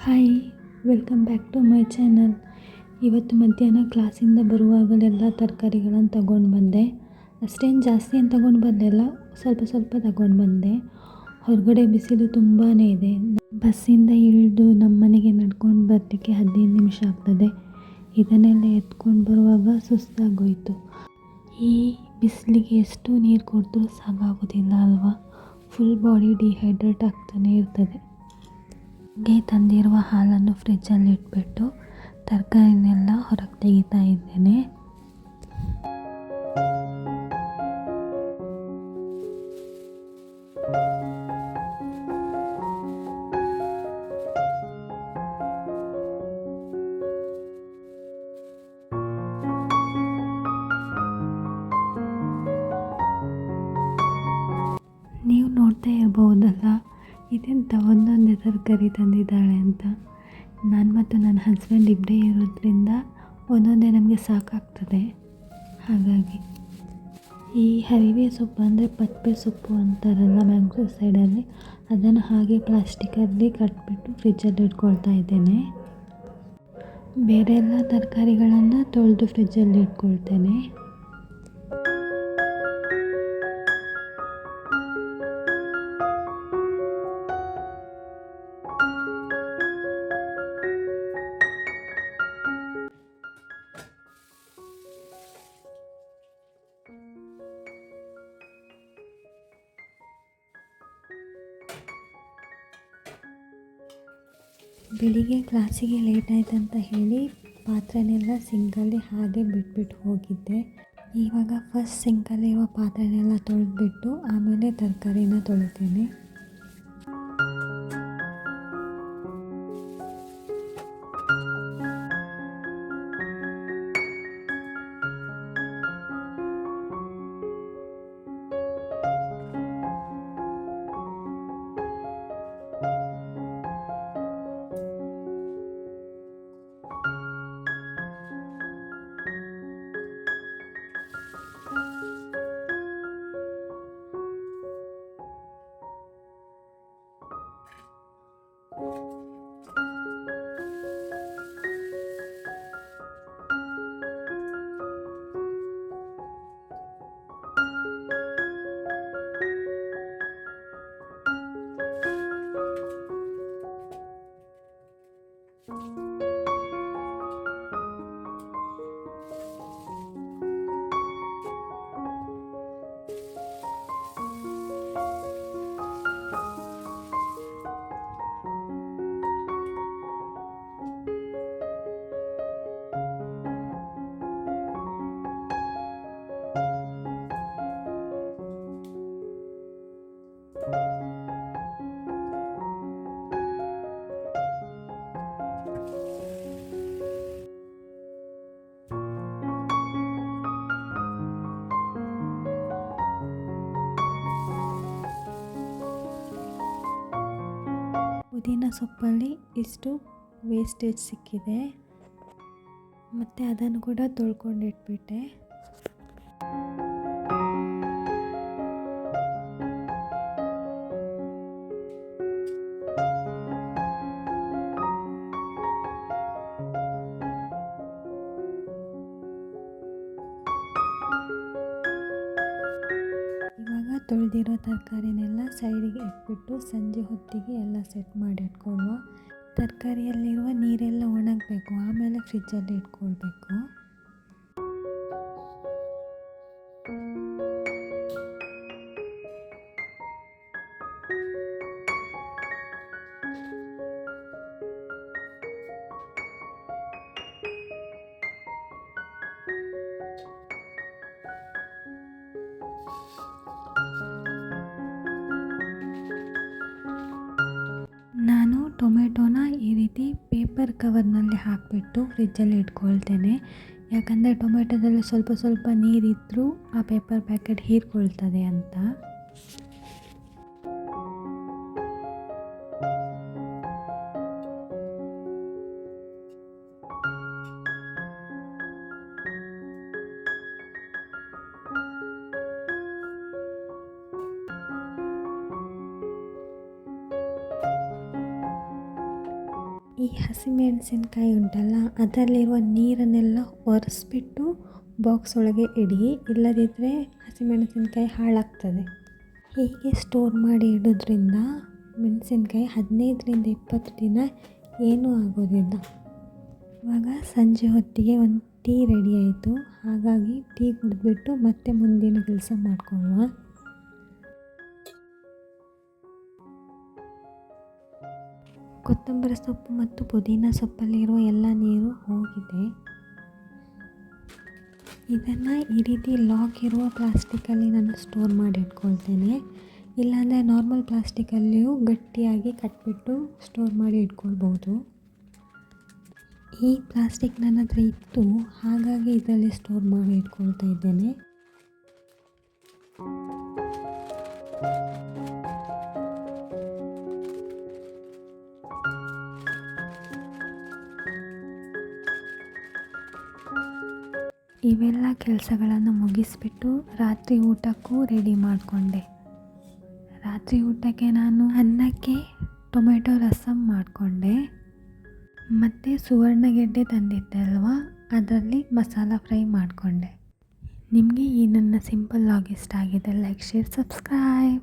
Hi, welcome back to my channel. ಇವತ್ತು ಮಧ್ಯಾಹ್ನ ಕ್ಲಾಸಿಂದ ಬರುವಾಗಲೆಲ್ಲ ತರಕಾರಿಗಳನ್ನು ತಗೊಂಡು ಬಂದೆ. ಅಷ್ಟೇನು ಜಾಸ್ತಿ ಏನು ತಗೊಂಡು ಬರಲಿಲ್ಲ, ಸ್ವಲ್ಪ ಸ್ವಲ್ಪ ತಗೊಂಡು ಬಂದೆ. ಹೊರಗಡೆ ಬಿಸಿಲು ತುಂಬಾ ಇದೆ. ಬಸ್ಸಿಂದ ಇಳಿದು ನಮ್ಮ ಮನೆಗೆ ನಡ್ಕೊಂಡು ಬರಲಿಕ್ಕೆ 15 ನಿಮಿಷ ಆಗ್ತದೆ. ಇದನ್ನೆಲ್ಲ ಎತ್ಕೊಂಡು ಬರುವಾಗ ಸುಸ್ತಾಗೋಯಿತು. ಈ ಬಿಸಿಲಿಗೆ ಎಷ್ಟು ನೀರು ಕುಡಿದ್ರೂ ಸಾಕಾಗೋದಿಲ್ಲ ಅಲ್ವಾ. ಫುಲ್ ಬಾಡಿ ಡಿಹೈಡ್ರೇಟ್ ಆಗ್ತಾನೆ ಇರ್ತದೆ. ಹಾಗೆ ತಂದಿರುವ ಹಾಲನ್ನು ಫ್ರಿಜ್ಜಲ್ಲಿ ಇಟ್ಬಿಟ್ಟು ತರಕಾರಿನೆಲ್ಲ ಹೊರಗೆ ತೆಗಿತಾ ಇದ್ದೇನೆ. ನೀವು ನೋಡ್ತಾ ಇರ್ಬೋದಲ್ಲ, ಇದೆಂತ ಒಂದೊಂದೇ ತರಕಾರಿ ತಂದಿದ್ದಾಳೆ ಅಂತ. ನಾನು ಮತ್ತು ನನ್ನ ಹಸ್ಬೆಂಡ್ ಇಬ್ಬರೇ ಇರೋದ್ರಿಂದ ಒಂದೊಂದೇ ನಮಗೆ ಸಾಕಾಗ್ತದೆ. ಹಾಗಾಗಿ ಈ ಹರಿವೆ ಸೊಪ್ಪು ಅಂದರೆ ಪತ್ಪೆ ಸೊಪ್ಪು ಅಂತಾರಲ್ಲ ಮ್ಯಾಂಗ್ಳೂರ್ ಸೈಡಲ್ಲಿ, ಅದನ್ನು ಹಾಗೆ ಪ್ಲಾಸ್ಟಿಕಲ್ಲಿ ಕಟ್ಬಿಟ್ಟು ಫ್ರಿಜ್ಜಲ್ಲಿ ಇಟ್ಕೊಳ್ತಾ ಇದ್ದೇನೆ. ಬೇರೆ ಎಲ್ಲ ತರಕಾರಿಗಳನ್ನು ತೊಳೆದು ಫ್ರಿಜ್ಜಲ್ಲಿ ಇಟ್ಕೊಳ್ತೇನೆ. ಬೆಳಿಗ್ಗೆ ಕ್ಲಾಸಿಗೆ ಲೇಟ್ ಆಯ್ತಂತ ಹೇಳಿ ಪಾತ್ರೆನೆಲ್ಲ ಸಿಂಕಲ್ಲಿ ಹಾಗೆ ಬಿಟ್ಬಿಟ್ಟು ಹೋಗಿದ್ದೆ. ಇವಾಗ ಫಸ್ಟ್ ಸಿಂಕಲ್ಲಿರುವ ಪಾತ್ರೆನೆಲ್ಲ ತೊಳೆದ್ಬಿಟ್ಟು ಆಮೇಲೆ ತರಕಾರಿನ ತೊಳಿತೀನಿ. ಪುದೀನ ಸೊಪ್ಪಲ್ಲಿ ಇಷ್ಟು ವೇಸ್ಟೇಜ್ ಸಿಕ್ಕಿದೆ, ಮತ್ತು ಅದನ್ನು ಕೂಡ ತೊಳ್ಕೊಂಡಿಟ್ಬಿಟ್ಟೆ. ಇವಾಗ ತೊಳೆದಿರೋ ತರಕಾರಿನೆಲ್ಲ ಸೈಡಿಗೆ ಇಟ್ಬಿಟ್ಟು ಸಂಜೆ ಹೊತ್ತಿಗೆ ಎಲ್ಲ ಸೆಟ್ ಮಾಡಿ ಇಟ್ಕೊಳ್ಳುವ. ತರಕಾರಿಯಲ್ಲಿರುವ ನೀರೆಲ್ಲ ಒಣಗಬೇಕು, ಆಮೇಲೆ ಫ್ರಿಜ್ಜಲ್ಲಿ ಇಟ್ಕೊಳ್ಬೇಕು. ನಾನು ಟೊಮೆಟೊನ ಈ ರೀತಿ ಪೇಪರ್ ಕವರ್ನಲ್ಲಿ ಹಾಕಿಬಿಟ್ಟು ಫ್ರಿಜ್ಜಲ್ಲಿ ಇಟ್ಕೊಳ್ತೇನೆ. ಯಾಕಂದರೆ ಟೊಮೆಟೊದಲ್ಲಿ ಸ್ವಲ್ಪ ಸ್ವಲ್ಪ ನೀರಿದ್ದರೂ ಆ ಪೇಪರ್ ಪ್ಯಾಕೆಟ್ ಹೀರ್ಕೊಳ್ತದೆ ಅಂತ. ಈ ಹಸಿಮೆಣಸಿನ್ಕಾಯಿ ಉಂಟಲ್ಲ, ಅದರಲ್ಲಿರುವ ನೀರನ್ನೆಲ್ಲ ಒರೆಸ್ಬಿಟ್ಟು ಬಾಕ್ಸ್ ಒಳಗೆ ಇಡಿ, ಇಲ್ಲದಿದ್ದರೆ ಹಸಿಮೆಣಸಿನ್ಕಾಯಿ ಹಾಳಾಗ್ತದೆ. ಹೀಗೆ ಸ್ಟೋರ್ ಮಾಡಿ ಇಡೋದ್ರಿಂದ ಮೆಣಸಿನ್ಕಾಯಿ 15-20 ದಿನ ಏನೂ ಆಗೋದಿಲ್ಲ. ಇವಾಗ ಸಂಜೆ ಹೊತ್ತಿಗೆ ಒಂದು ಟೀ ರೆಡಿ ಆಯಿತು. ಹಾಗಾಗಿ ಟೀ ಕುಡಿದ್ಬಿಟ್ಟು ಮತ್ತೆ ಮುಂದಿನ ಕೆಲಸ ಮಾಡ್ಕೊಳ್ಳುವ. ಕೊತ್ತಂಬರಿ ಸೊಪ್ಪು ಮತ್ತು ಪುದೀನ ಸೊಪ್ಪಲ್ಲಿರುವ ಎಲ್ಲ ನೀರು ಹೋಗಿದೆ. ಇದನ್ನು ಈ ರೀತಿ ಲಾಕ್ ಇರುವ ಪ್ಲಾಸ್ಟಿಕಲ್ಲಿ ನಾನು ಸ್ಟೋರ್ ಮಾಡಿ ಇಟ್ಕೊಳ್ತೇನೆ. ಇಲ್ಲಾಂದರೆ ನಾರ್ಮಲ್ ಪ್ಲಾಸ್ಟಿಕಲ್ಲಿಯೂ ಗಟ್ಟಿಯಾಗಿ ಕಟ್ಬಿಟ್ಟು ಸ್ಟೋರ್ ಮಾಡಿ ಇಟ್ಕೊಳ್ಬೋದು. ಈ ಪ್ಲಾಸ್ಟಿಕ್ ನನ್ನ ಹತ್ರ ಇತ್ತು, ಹಾಗಾಗಿ ಇದರಲ್ಲಿ ಸ್ಟೋರ್ ಮಾಡಿ ಇಟ್ಕೊಳ್ತಾ ಇದ್ದೇನೆ. ಇವೆಲ್ಲ ಕೆಲಸಗಳನ್ನು ಮುಗಿಸ್ಬಿಟ್ಟು ರಾತ್ರಿ ಊಟಕ್ಕೂ ರೆಡಿ ಮಾಡಿಕೊಂಡೆ. ರಾತ್ರಿ ಊಟಕ್ಕೆ ನಾನು ಅನ್ನಕ್ಕೆ ಟೊಮೆಟೊ ರಸಮ್ ಮಾಡಿಕೊಂಡೆ. ಮತ್ತು ಸುವರ್ಣಗೆಡ್ಡೆ ತಂದಿದ್ದೆ ಅಲ್ವಾ, ಅದರಲ್ಲಿ ಮಸಾಲ ಫ್ರೈ ಮಾಡಿಕೊಂಡೆ. ನಿಮಗೆ ಈ ನನ್ನ ಸಿಂಪಲ್ ಲಾಗ್ ಇಷ್ಟ ಆಗಿದೆ, ಲೈಕ್, ಶೇರ್, ಸಬ್ಸ್ಕ್ರೈಬ್.